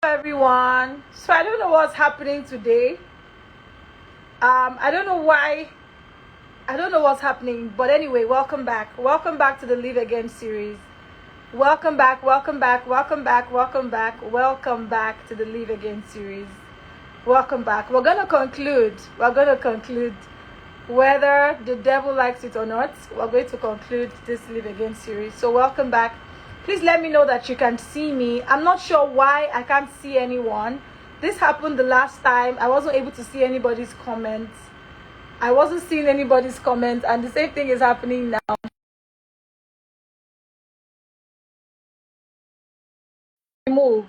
everyone. So I don't know what's happening today. I don't know why. I don't know what's happening, but anyway, welcome back. Welcome back to the Live Again series. Welcome back. Welcome back. Welcome back. Welcome back. Welcome back to the Live Again series. Welcome back. We're gonna conclude. Whether the devil likes it or not. We're going to conclude this Live Again series. So welcome back. Please let me know that you can see me. I'm not sure why I can't see anyone. This happened the last time. I wasn't able to see anybody's comments. I wasn't seeing anybody's comments, and the same thing is happening now. Move.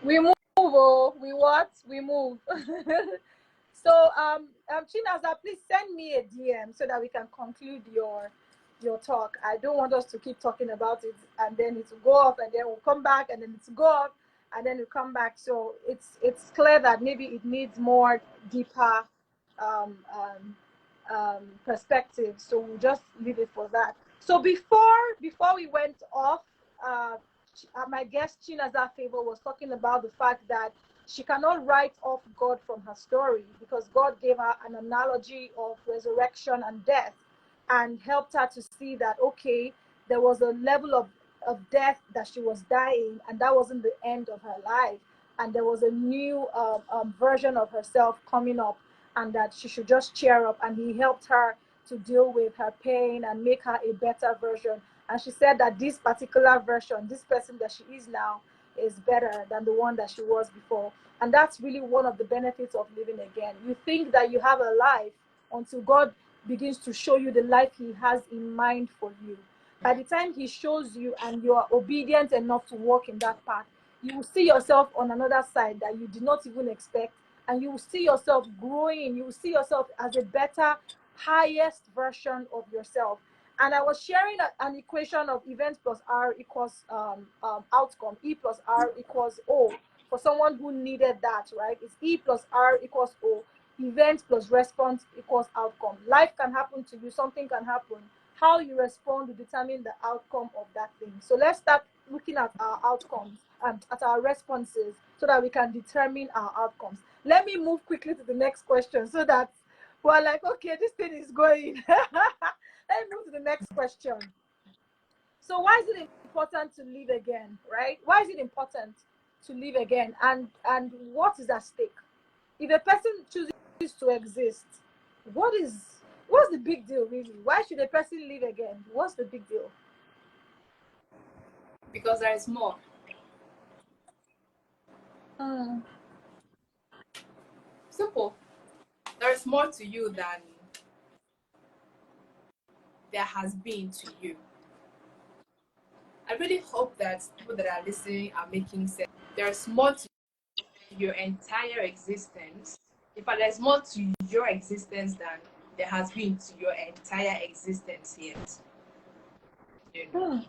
We move. Oh, we what? We move. So, Chinaza, please send me a DM so that we can conclude your talk. I don't want us to keep talking about it and then it will go off and then we'll come back and then it's go off and then we'll come back. So it's clear that maybe it needs more deeper um, um, perspective. So we'll just leave it for that. So before we went off, uh, my guest Chinaza Favour was talking about the fact that she cannot write off God from her story because God gave her an analogy of resurrection and death and helped her to see that, okay, there was a level of death that she was dying, and that wasn't the end of her life. And there was a new version of herself coming up, and that she should just cheer up. And he helped her to deal with her pain and make her a better version. And she said that this particular version, this person that she is now, is better than the one that she was before. And that's really one of the benefits of living again. You think that you have a life until God begins to show you the life He has in mind for you. By the time He shows you and you are obedient enough to walk in that path, you will see yourself on another side that you did not even expect. And you will see yourself growing. You will see yourself as a better, highest version of yourself. And I was sharing an equation of event plus R equals outcome. E plus R equals O. For someone who needed that, right? It's E plus R equals O. Event plus response equals outcome. Life can happen to you. Something can happen. How you respond will determine the outcome of that thing. So let's start looking at our outcomes and at our responses so that we can determine our outcomes. Let me move quickly to the next question so that we're like, okay, this thing is going. Let's move to the next question. So why is it important to live again, right? Why is it important to live again? And what is at stake? If a person chooses to exist, what is what's the big deal really? Why should a person live again? What's the big deal? Because there is more. Mm. Simple. There is more to you than there has been to you. I really hope that people that are listening are making sense. There's more to your entire existence. In fact, there's more to your existence than there has been to your entire existence yet. You know, Mm.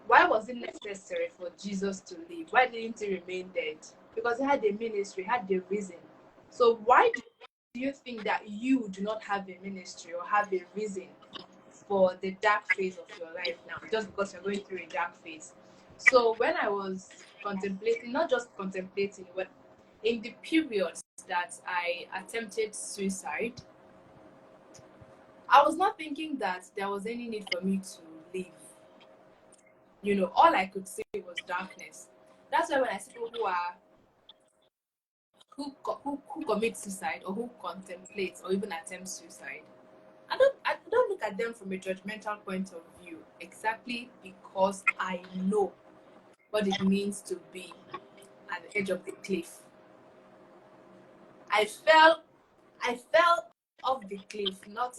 why was it necessary for Jesus to live? Why didn't he remain dead? Because he had a ministry, had a reason. So why do you think that you do not have a ministry or have a reason for the dark phase of your life now, just because you're going through a dark phase? So when I was contemplating, not just contemplating, but in the periods that I attempted suicide, I was not thinking that there was any need for me to live. You know, all I could see was darkness. That's why when I see people who commit suicide or who contemplate or even attempt suicide, I don't look at them from a judgmental point of view, exactly because I know what it means to be at the edge of the cliff. I fell I fell off the cliff, not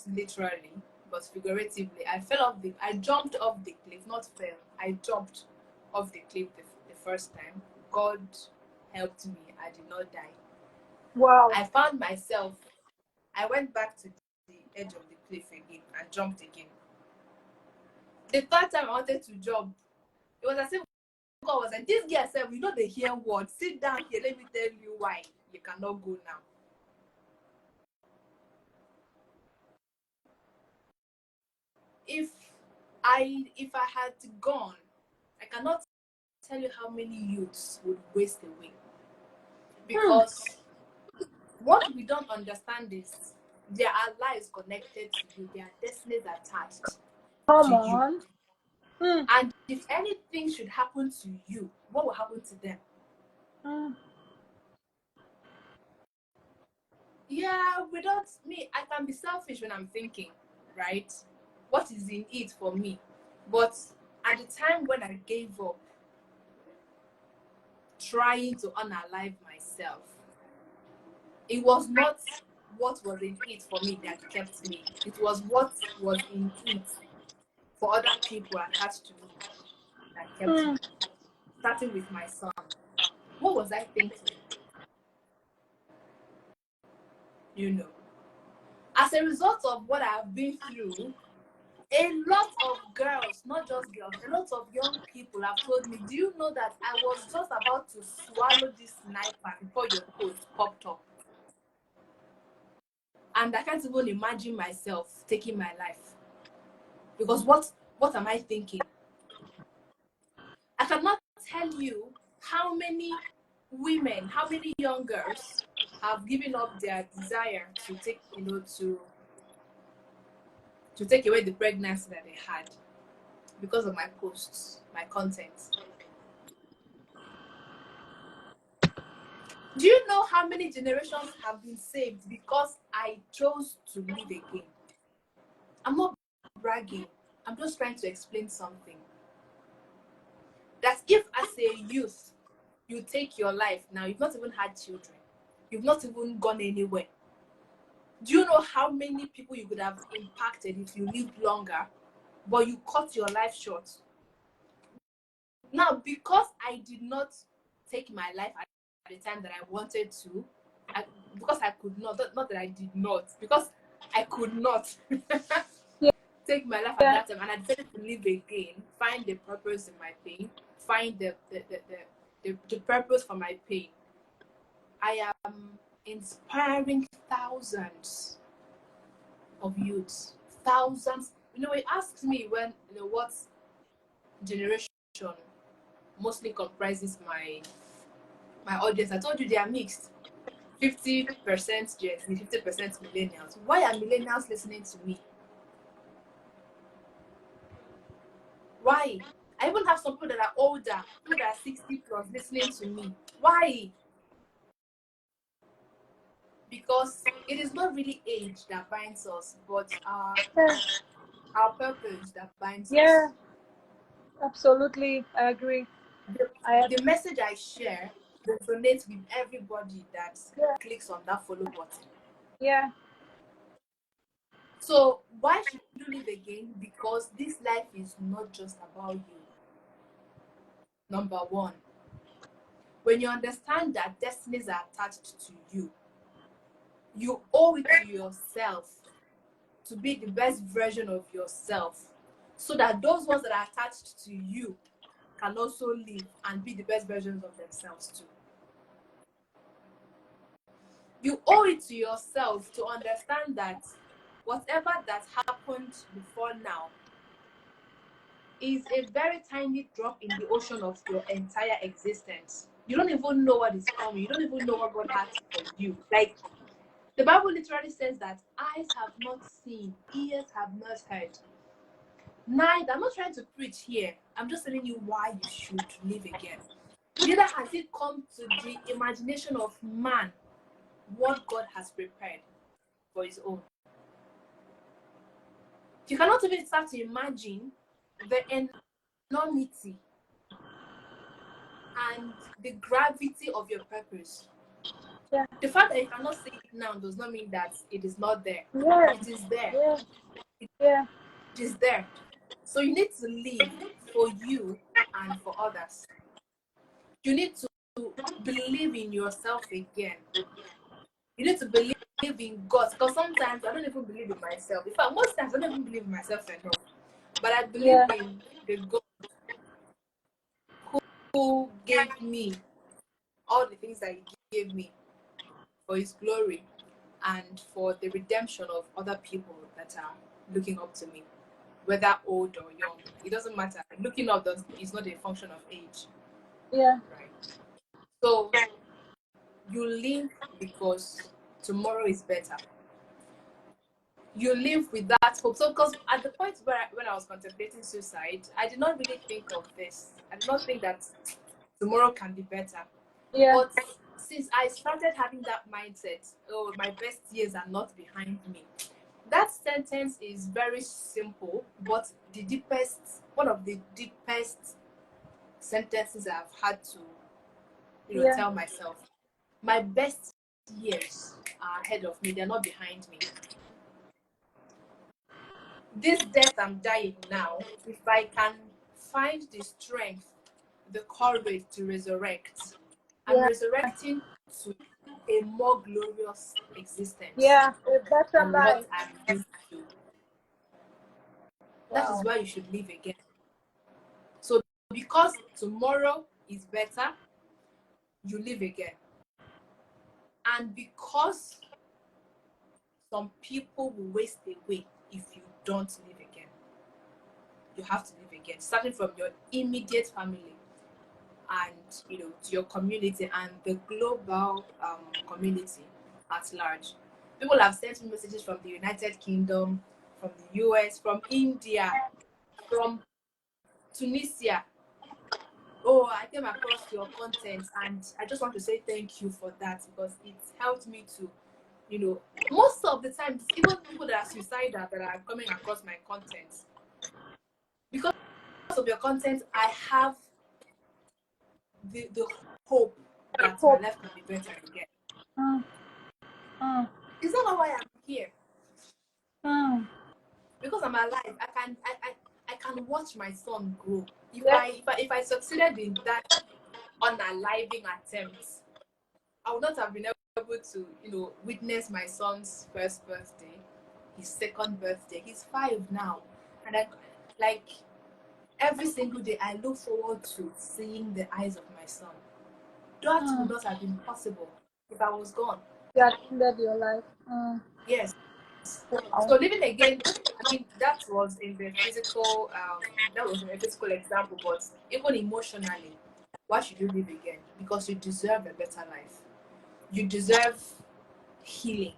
literally, but figuratively. I jumped off the cliff, not fell. I jumped off the cliff the first time. God helped me. I did not die. Wow. I found myself, I went back to the edge of the cliff again and jumped again. The third time I wanted to jump, it was as if God was like, this girl said, we know they hear words. Sit down here, let me tell you why you cannot go now. if I had gone, I cannot tell you how many youths would waste away. Because what we don't understand is there are lives connected to you, there are destinies attached Come to you. on. And if anything should happen to you, what will happen to them? Yeah, without me, I can be selfish when I'm thinking, right? What is in it for me? But at the time when I gave up trying to unalive myself, it was not what was in it for me that kept me. It was what was in it for other people attached to me that kept me. Starting with my son. What was I thinking? You know, as a result of what I've been through, a lot of girls, not just girls, a lot of young people have told me, do you know that I was just about to swallow this sniper before your post popped up? And I can't even imagine myself taking my life. Because what am I thinking? I cannot tell you how many women, how many young girls have given up their desire to take, to take away the pregnancy that they had because of my posts, my content. Do you know how many generations have been saved because I chose to live again? I'm not bragging. I'm just trying to explain something. That if as a youth, you take your life now, you've not even had children. You've not even gone anywhere. Do you know how many people you could have impacted if you lived longer, but you cut your life short? Now, because I did not take my life at the time that I wanted to, because I could not that I did not, because I could not take my life at that time, and I decided to live again, find the purpose in my pain, find the purpose for my pain. I am inspiring thousands of youths, thousands. It asks me when, what generation mostly comprises my audience. I told you they are mixed. 50% Gen Z, 50% millennials. Why are millennials listening to me? Why? I even have some people that are older, people that are 60 plus listening to me. Why? Because it is not really age that binds us, but our purpose that binds Yeah, us. absolutely. I agree. The message I share resonates with everybody that clicks on that follow button. Yeah. So why should you live again? Because this life is not just about you. Number one, when you understand that destinies are attached to you, you owe it to yourself to be the best version of yourself so that those ones that are attached to you can also live and be the best versions of themselves too. You owe it to yourself to understand that whatever that happened before now is a very tiny drop in the ocean of your entire existence. You don't even know what is coming. You don't even know what God has for you. Like, the Bible literally says that eyes have not seen, ears have not heard. Neither, I'm not trying to preach here. I'm just telling you why you should live again. Neither has it come to the imagination of man what God has prepared for his own. You cannot even start to imagine the enormity and the gravity of your purpose. Yeah. The fact that you cannot see it now does not mean that it is not there. Yeah. It is there. Yeah. It Yeah. is there. So you need to live for you and for others. You need to believe in yourself again. You need to believe in God. Because sometimes I don't even believe in myself. In fact, most times I don't even believe in myself enough. But I believe Yeah. in the God who gave me all the things that He gave me for His glory and for the redemption of other people that are looking up to me. whether old or young. It doesn't matter. Looking up is not a function of age, Yeah. right? So you live because tomorrow is better. You live with that hope. So, because at the point when I was contemplating suicide, I did not really think of this. I did not think that tomorrow can be better. Yeah. But since I started having that mindset, oh, my best years are not behind me, that sentence is very simple, but one of the deepest sentences I've had to, Yeah. tell myself. My best years are ahead of me; they're not behind me. This death I'm dying now, if I can find the strength, the courage to resurrect, I'm Yeah. resurrecting to a more glorious existence Yeah. A better than what life. I'm used to. That is Wow. why you should live again. So, because tomorrow is better, you live again. And because some people will waste away if you don't live again, you have to live again, starting from your immediate family and to your community and the global community at large. People have sent me messages from the United Kingdom, from the US, from India, from Tunisia. Oh, I came across your content and I just want to say thank you for that, because it helped me to, most of the time, it's even people that are suicidal that are coming across my content. Because of your content, I have the hope that my Hope. life can be better again. Mm. Mm. Is that not why I'm here? Mm. Because I'm alive. I can watch my son grow. If Yeah. I succeeded in that unaliving attempt, I would not have been able to, witness my son's first birthday, his second birthday. He's 5 now. And like every single day I look forward to seeing the eyes of my son. That would Mm. not have been possible if I was gone. You attended your life. Mm. Yes. Wow. So living again, I mean, that was in the physical, that was in a physical example, but even emotionally, why should you live again? Because you deserve a better life. You deserve healing.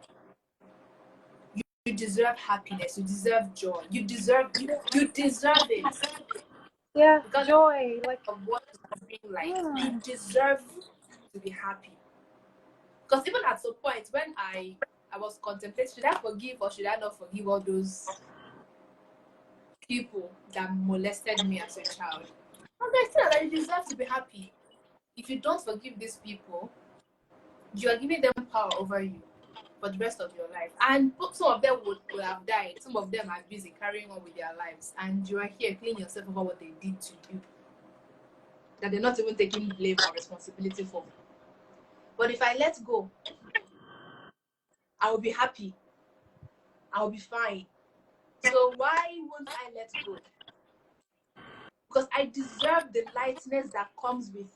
You deserve happiness. You deserve joy. You deserve it. Yeah. Regardless Joy. Like. of what it's been like, you Mm. deserve to be happy. Because even at some point when I was contemplating, should I forgive or should I not forgive all those people that molested me as a child? I'm like, still, that you deserve to be happy. If you don't forgive these people, you are giving them power over you for the rest of your life. And some of them would have died. Some of them are busy carrying on with their lives. And you are here cleaning yourself over what they did to you, that they're not even taking blame or responsibility for. But if I let go, I will be happy. I will be fine. So why won't I let go? Because I deserve the lightness that comes with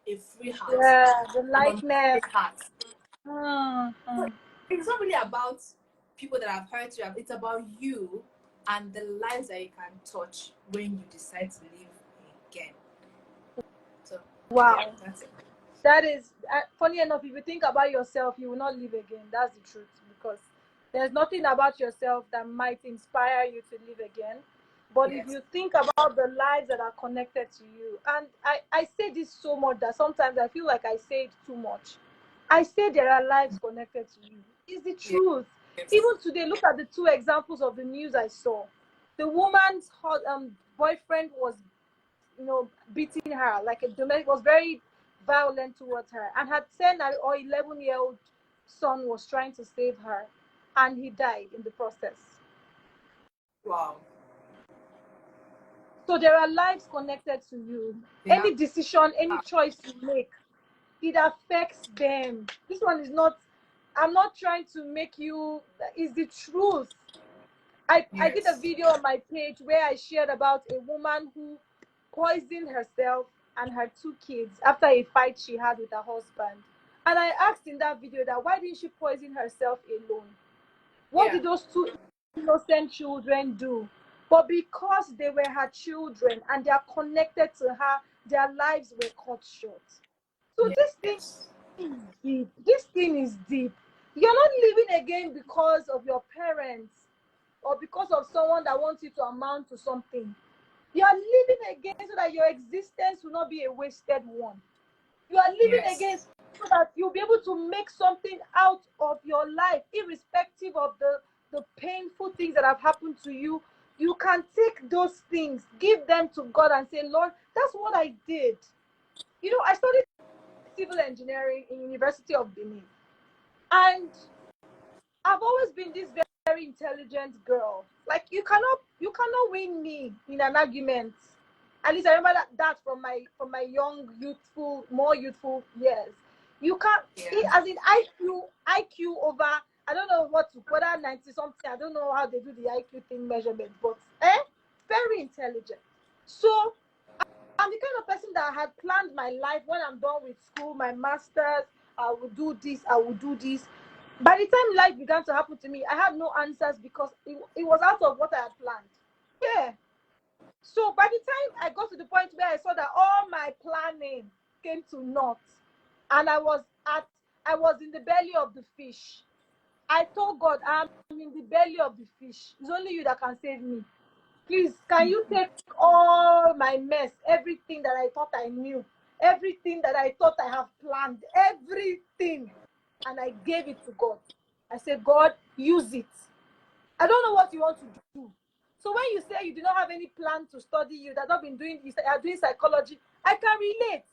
a free heart, Yeah. The an lightness. unafraid heart. Mm. So Mm. it's not really about people that have hurt you. It's about you and the lives that you can touch when you decide to live again. So yeah, Wow. that's it. That is funny enough. If you think about yourself, you will not live again. That's the truth, because there's nothing about yourself that might inspire you to live again. But if Yes. you think about the lives that are connected to you, and I say this so much that sometimes I feel like I say it too much. I say there are lives connected to you. It's the Yes. truth. Even today, look at the two examples of the news I saw. The woman's boyfriend was, beating her, like a domestic, was very violent towards her, and her 10 or 11-year-old son was trying to save her, and he died in the process. Wow. So there are lives connected to you. Yeah. Any decision, any choice you make, it affects them. This one is not, I'm not trying to make you, it's the truth. I did a Yes. video on my page where I shared about a woman who poisoned herself and her two kids after a fight she had with her husband. And I asked in that video that why didn't she poison herself alone? What Yeah. did those two innocent children do? But because they were her children and they are connected to her, their lives were cut short. So this thing Yes. is deep. This thing is deep. You're not living again because of your parents or because of someone that wants you to amount to something. You are living again so that your existence will not be a wasted one. You are living again Yes. so that you'll be able to make something out of your life, irrespective of the painful things that have happened to you. You can take those things, give them to God, and say, Lord, that's what I did. I studied civil engineering in University of Benin, and I've always been this very, very intelligent girl. Like you cannot win me in an argument. At least I remember that from my more youthful years. You can't, Yeah. as in IQ over, I don't know whether 90 something, I don't know how they do the IQ thing measurement, but very intelligent. So I'm the kind of person that had planned my life. When I'm done with school, my master's, I will do this, I will do this. By the time life began to happen to me, I had no answers because it was out of what I had planned. Yeah. So by the time I got to the point where I saw that all my planning came to naught, and I was in the belly of the fish. I told God, I'm in the belly of the fish. It's only you that can save me. Please, can you take all my mess, everything that I thought I knew, everything that I thought I have planned, everything, and I gave it to God. I said, God, use it. I don't know what you want to do. So when you say you do not have any plan to study, you that not been doing, you are doing psychology, I can relate.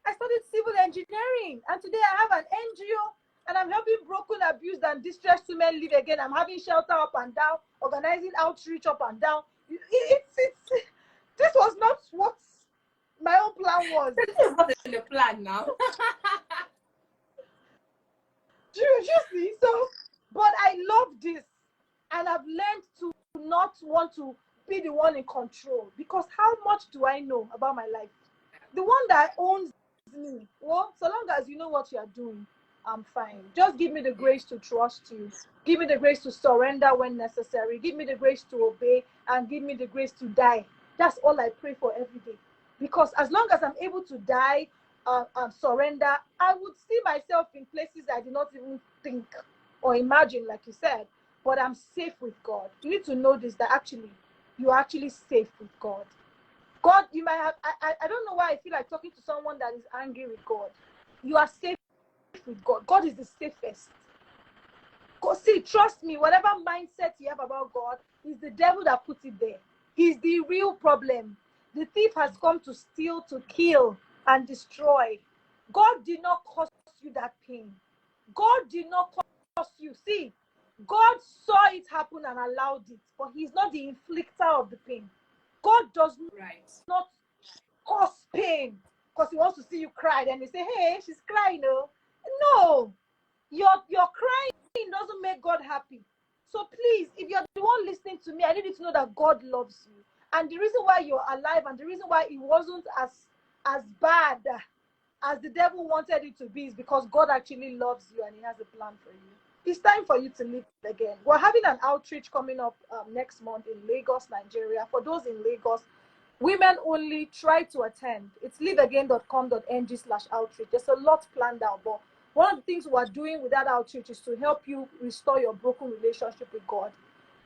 I studied civil engineering, and today I have an NGO, and I'm helping broken, abused, and distressed women live again. I'm having shelter up and down, organizing outreach up and down. It's this was not what my own plan was. So this is not in the plan now. Do you see? So, but I love this, and I've learned to not want to be the one in control, because how much do I know about my life? The one that owns me. Well, so long as you know what you are doing, I'm fine. Just give me the Yeah. grace to trust you. Give me the grace to surrender when necessary. Give me the grace to obey, and give me the grace to die. That's all I pray for every day. Because as long as I'm able to die and surrender, I would see myself in places I did not even think or imagine, like you said. But I'm safe with God. You need to know this, that actually, you're actually safe with God. God, you might have, I don't know why I feel like talking to someone that is angry with God. You are safe with God. God is the safest. God, see, trust me, whatever mindset you have about God, is the devil that put it there. He's the real problem. The thief has come to steal, to kill, and destroy. God did not cause you that pain. God did not cause you. See, God saw it happen and allowed it, but He's not the inflictor of the pain. God does Right. not cause pain because He wants to see you cry. Then He say, "Hey, she's crying." No, your crying doesn't make God happy. So please, if you're the one listening to me, I need you to know that God loves you. And the reason why you're alive, and the reason why it wasn't as bad as the devil wanted it to be, is because God actually loves you and He has a plan for you. It's time for you to live again. We're having an outreach coming up next month in Lagos, Nigeria. For those in Lagos, women only, try to attend. It's liveagain.com.ng/outreach. There's a lot planned out, but one of the things we're doing with that outreach is to help you restore your broken relationship with God,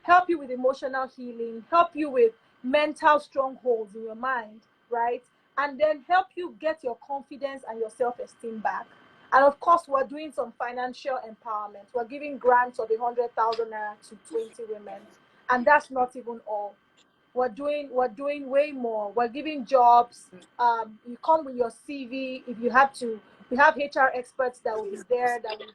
help you with emotional healing, help you with mental strongholds in your mind, right? And then help you get your confidence and your self-esteem back. And of course, we're doing some financial empowerment. We're giving grants of 100,000 naira to 20 women. And that's not even all. We're doing way more. We're giving jobs. You come with your CV. If you have to, we have HR experts that will be there that will,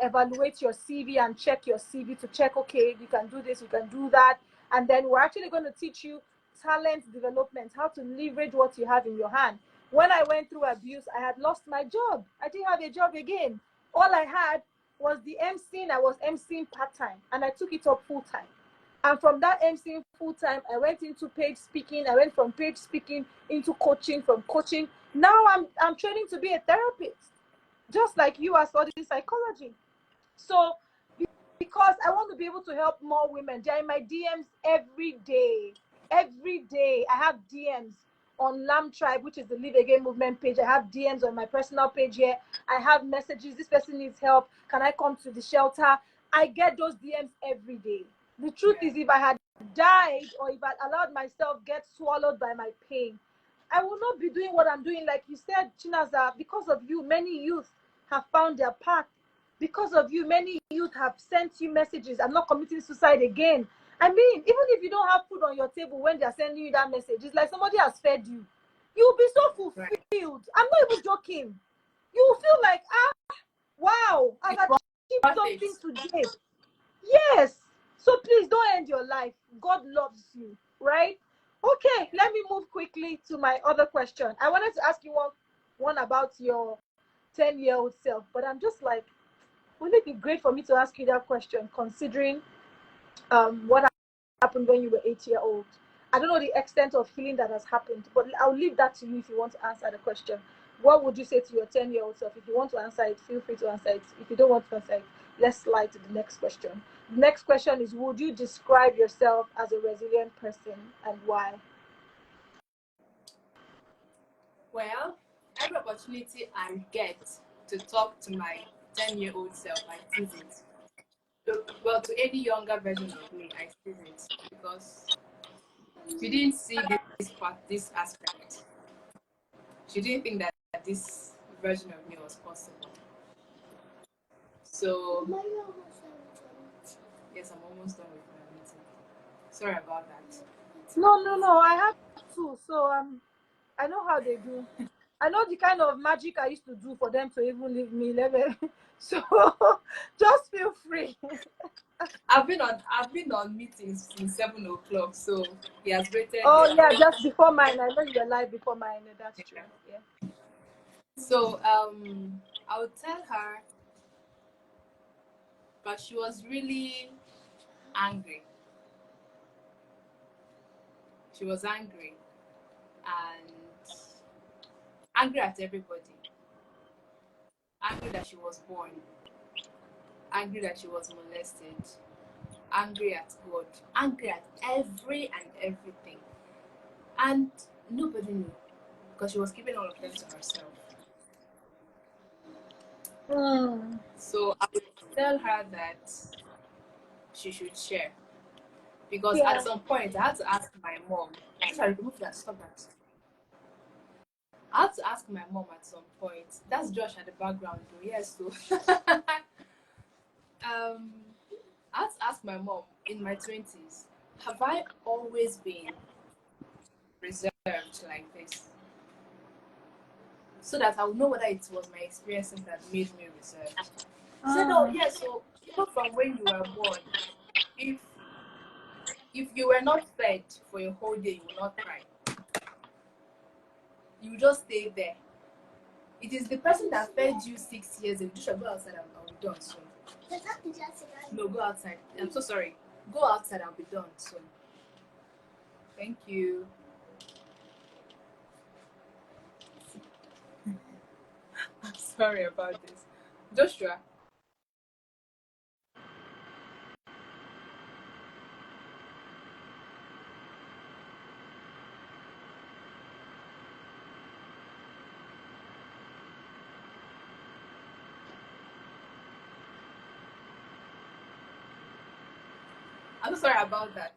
evaluate your CV and check your CV to check, okay, you can do this, you can do that. And then we're actually going to teach you talent development, how to leverage what you have in your hand. When I went through abuse, I had lost my job. I didn't have a job again. All I had was the emceeing. I was emceeing part-time, and I took it up full-time. And from that emceeing full-time, I went into paid speaking. I went from paid speaking into coaching, from coaching. Now I'm training to be a therapist, just like you are studying psychology. So because I want to be able to help more women. They're in my DMs every day. Every day, I have DMs on Lamb Tribe, which is the Live Again movement page. I have DMs on my personal page here. I have messages. This person needs help. Can I come to the shelter? I get those DMs every day. The truth is, if I had died or if I allowed myself get swallowed by my pain, I will not be doing what I'm doing. Like you said, Chinaza, because of you, many youth have found their path. Because of you, many youth have sent you messages, I'm not committing suicide again. I mean, even if you don't have food on your table when they're sending you that message, it's like somebody has fed you. You'll be so fulfilled. Right. I'm not even joking. You will feel like, wow, I've achieved something today. Yes. So please don't end your life. God loves you, right? Okay, let me move quickly to my other question. I wanted to ask you one about your 10-year-old self, but I'm just like, wouldn't it be great for me to ask you that question, considering what happened when you were 8 years old? I don't know the extent of healing that has happened, but I'll leave that to you if you want to answer the question. What would you say to your 10-year-old self? If you want to answer it, feel free to answer it. If you don't want to answer it, let's slide to the next question. The next question is, would you describe yourself as a resilient person, and why? Well, every opportunity I get to talk to my 10-year-old self, I seize it. Well, to any younger version of me, I seize it because she didn't see this part, this aspect. She didn't think that this version of me was possible. So, yes, I'm almost done with my meeting. Sorry about that. No. I have two, so I know how they do. I know the kind of magic I used to do for them to even leave me. So just feel free. I've been on meetings since 7 o'clock, so he has waited. Oh yeah, just before mine. I know you were live before mine. That's true. Yeah. So I would tell her, but she was really angry. She was angry and angry at everybody. Angry that she was born. Angry that she was molested. Angry at God. Angry at every and everything. And nobody knew because she was keeping all of them to herself. So I would tell her that she should share. Because at some point I had to ask my mom. Sorry, remove that, stop that. I had to ask my mom at some point. That's Josh at the background, though. Yes, so I had to ask my mom in my 20s, have I always been reserved like this? So that I would know whether it was my experiences that made me reserved. She said, oh, yes, so even from when you were born, if you were not fed for a whole day, you will not cry. You just stay there. It is the person that fed you 6 years ago. You should go outside, I'll be done soon. No, go outside. I'm so sorry. Go outside, I'll be done soon. Thank you. I'm sorry about this. Joshua. I'm so sorry about that.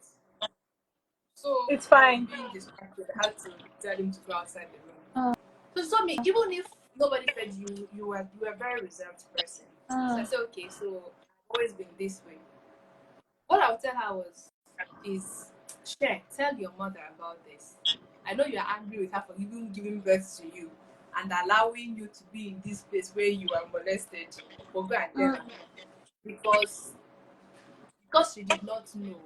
So it's fine. being distracted, I had to tell him to go outside the room. So told me, even if nobody fed you, you were a very reserved person. So I said, okay, so I've always been this way. What I would tell her is share, tell your mother about this. I know you're angry with her for even giving birth to you and allowing you to be in this place where you are molested. But go and tell her. Because she did not know,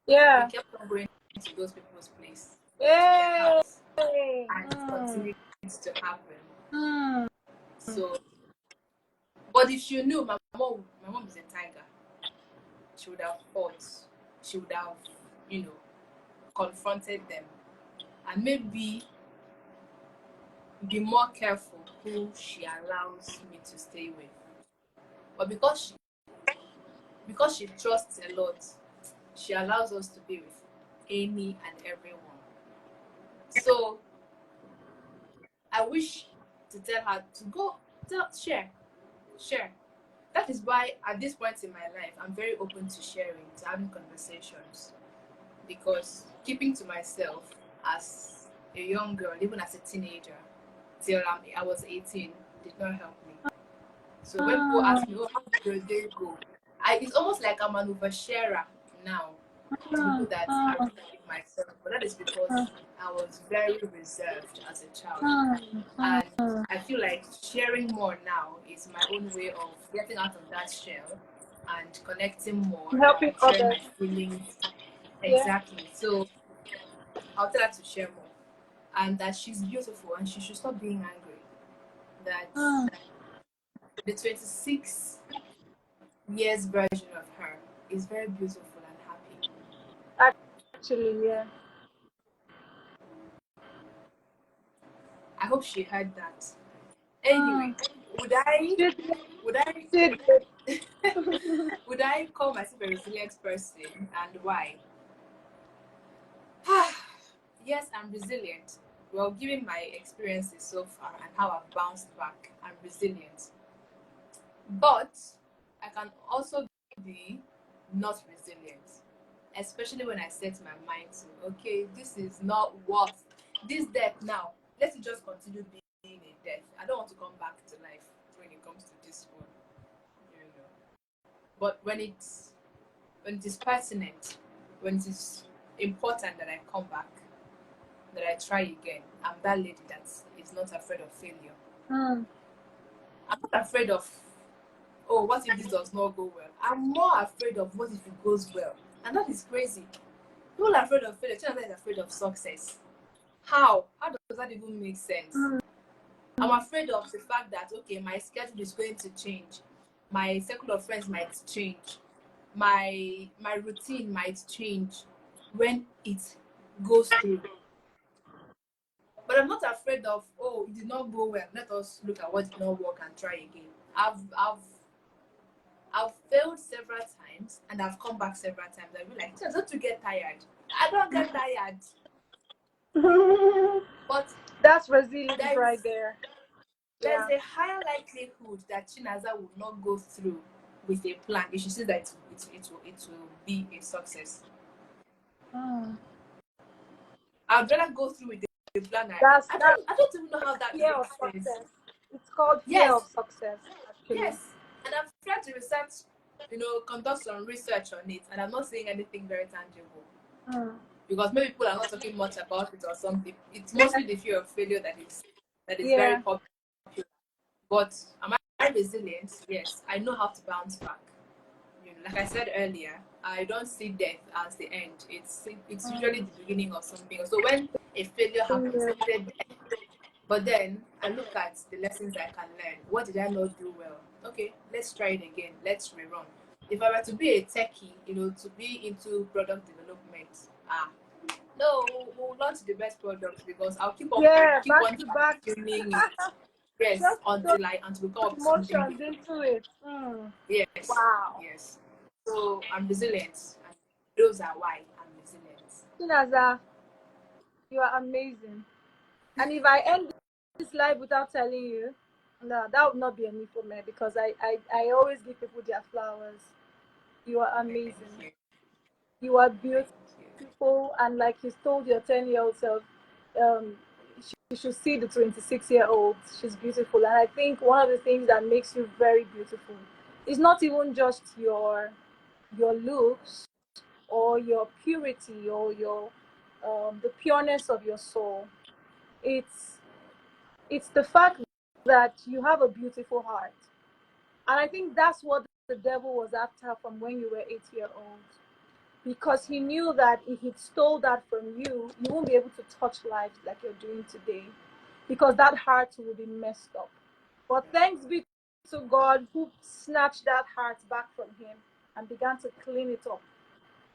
we kept on going to those people's place, to their house, and it continued to happen. So, but if she knew, my mom is a tiger. She would have fought. She would have, confronted them, and maybe be more careful who she allows me to stay with. But because because she trusts a lot, she allows us to be with any and everyone. So I wish to tell her to go share. That is why at this point in my life, I'm very open to sharing, to having conversations, because keeping to myself as a young girl, even as a teenager, till I was 18, did not help me. So when people ask me, oh, how did your day go? It's almost like I'm an oversharer now to people that I really keep myself. But that is because I was very reserved as a child. And I feel like sharing more now is my own way of getting out of that shell and connecting more Helping and sharing others. my feelings. Yeah. Exactly. So I'll tell her to share more. And that she's beautiful and she should stop being angry. That the 26 years version of her is very beautiful and happy. Actually, yeah. I hope she heard that. Anyway, would I She would I did. would I call myself a resilient person, and why? Yes, I'm resilient. Well, given my experiences so far and how I've bounced back, I'm resilient. But I can also be not resilient, especially when I set my mind to, okay, this is not worth this death now. Let it just continue being a death. I don't want to come back to life when it comes to this one, you know. But when it is pertinent, when it is important that I come back, that I try again, I'm that lady that is not afraid of failure. Mm. I'm not afraid of, oh, what if this does not go well? I'm more afraid of what if it goes well. And that is crazy. People are afraid of failure. Chinaza is afraid of success. How? How does that even make sense? I'm afraid of the fact that, okay, my schedule is going to change. My circle of friends might change. My routine might change when it goes through. But I'm not afraid of, oh, it did not go well. Let us look at what did not work and try again. I've failed several times and I've come back several times. I be like, don't you get tired? I don't get tired. But That's resilience there's right there. there's Yeah. a higher likelihood that Chinaza will not go through with a plan if she sees that it will be a success. Mm. I'd rather go through with the plan. That's I don't even know how that fear of makes sense. success. It's called fear Yes, of success, actually. yes. And I've tried to research, conduct some research on it, and I'm not seeing anything very tangible. Mm. Because maybe people are not talking much about it or something. It's mostly the fear of failure that is very Yeah. popular. But am I resilient? Yes, I know how to bounce back. Like I said earlier, I don't see death as the end. It's usually the beginning of something. So when a failure happens, Mm. it's a death. But then I look at the lessons I can learn. What did I not do well? Okay, let's try it again. Let's rerun. If I were to be a techie, to be into product development, no, we'll launch the best product because I'll Yeah, keep back on to back. tuning it. Yes, Just those until we come up with something emotions good. into it. Mm. Yes, Wow. yes. So I'm resilient. And those are why I'm resilient. Chinaza, you are amazing. And if I end this live without telling you, no, that would not be a me for me because I always give people their flowers. You are Okay, thank amazing. you. You are Thank you. beautiful. And like you told your 10-year-old self, um, you should see the 26-year-old. She's beautiful. And I think one of the things that makes you very beautiful is not even just your looks or your purity or your the pureness of your soul. It's it's the fact that you have a beautiful heart. And I think that's what the devil was after from when you were 8 years old. Because he knew that if he stole that from you, you won't be able to touch lives like you're doing today. Because that heart will be messed up. But thanks be to God who snatched that heart back from him and began to clean it up.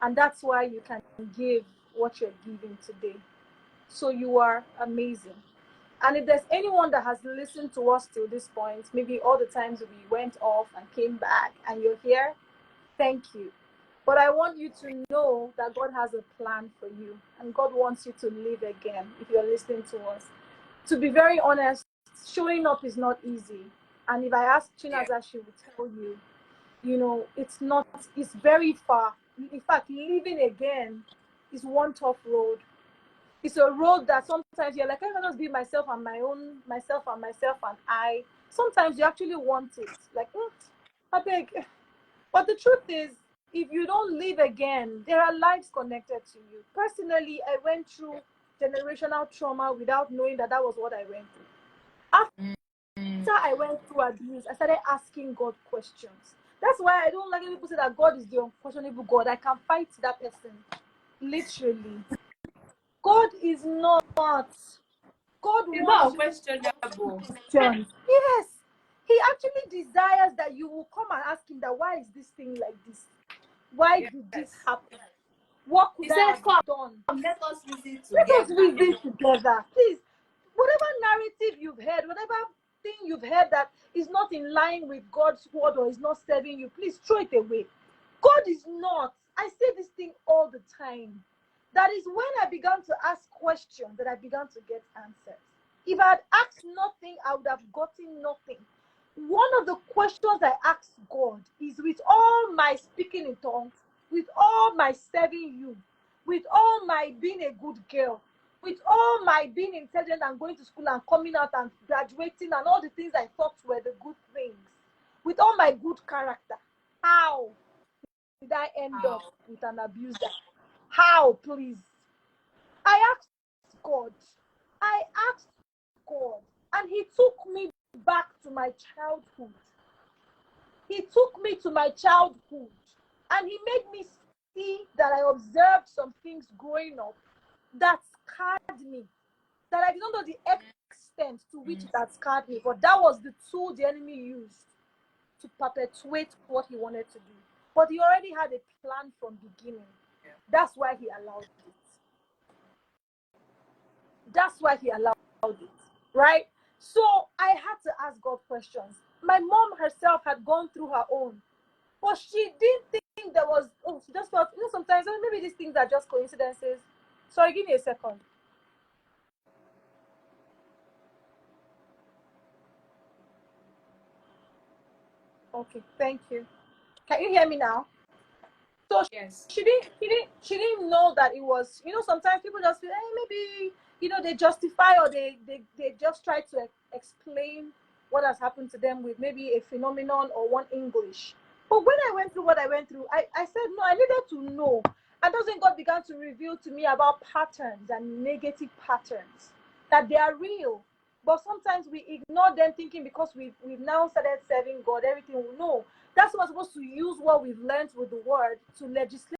And that's why you can give what you're giving today. So you are amazing. And if there's anyone that has listened to us till this point, maybe all the times we went off and came back and you're here, Thank you. But I want you to know that God has a plan for you, and God wants you to live again if you're listening to us. To be very honest, showing up is not easy. And if I ask Yeah. Chinaza, she will tell you, it's not, it's very far. In fact, living again is one tough road. It's a road that sometimes you're like, I can just be myself and my own, myself and I. Sometimes you actually want it. Like, I beg. But the truth is, if you don't live again, there are lives connected to you. Personally, I went through generational trauma without knowing that that was what I went through. Mm. After I went through abuse, I started asking God questions. That's why I don't like when people say that God is the unquestionable God. I can fight that person. Literally. God is not. God It's not wants you to ask him questionable. questions. Yes. He actually desires that you will come and ask him that why is this thing like this? Why did this Yes. happen? What He could I said, have come, done? let us reason Let us together. reason together. Please, whatever narrative you've heard, whatever thing you've heard that is not in line with God's word or is not serving you, please throw it away. God is not. I say this thing all the time. That is when I began to ask questions that I began to get answers. If I had asked nothing, I would have gotten nothing. One of the questions I asked God is, with all my speaking in tongues, with all my serving you, with all my being a good girl, with all my being intelligent and going to school and coming out and graduating and all the things I thought were the good things, with all my good character, how did I end up How? with an abuser? How, please? I asked God. I asked God. And He took me back to my childhood. He took me to my childhood. And He made me see that I observed some things growing up that scarred me. That I did not know the extent to which it had scarred me. But that was the tool the enemy used to perpetuate what he wanted to do. But he already had a plan from beginning. Yeah. That's why he allowed it. That's why he allowed it. Right? So I had to ask God questions. My mom herself had gone through her own. But she didn't think there was, she just felt, sometimes maybe these things are just coincidences. Sorry, give me a second. Okay, thank you. Can you hear me now? So Yes. she didn't know that it was, sometimes people just feel, maybe, they justify or they just try to explain what has happened to them with maybe a phenomenon or one English. But when I went through what I went through, I said, no, I needed to know. And that's when God began to reveal to me about patterns and negative patterns, that they are real. But sometimes we ignore them thinking because we've now started serving God, everything we know. That's why we're supposed to use what we've learned with the word to legislate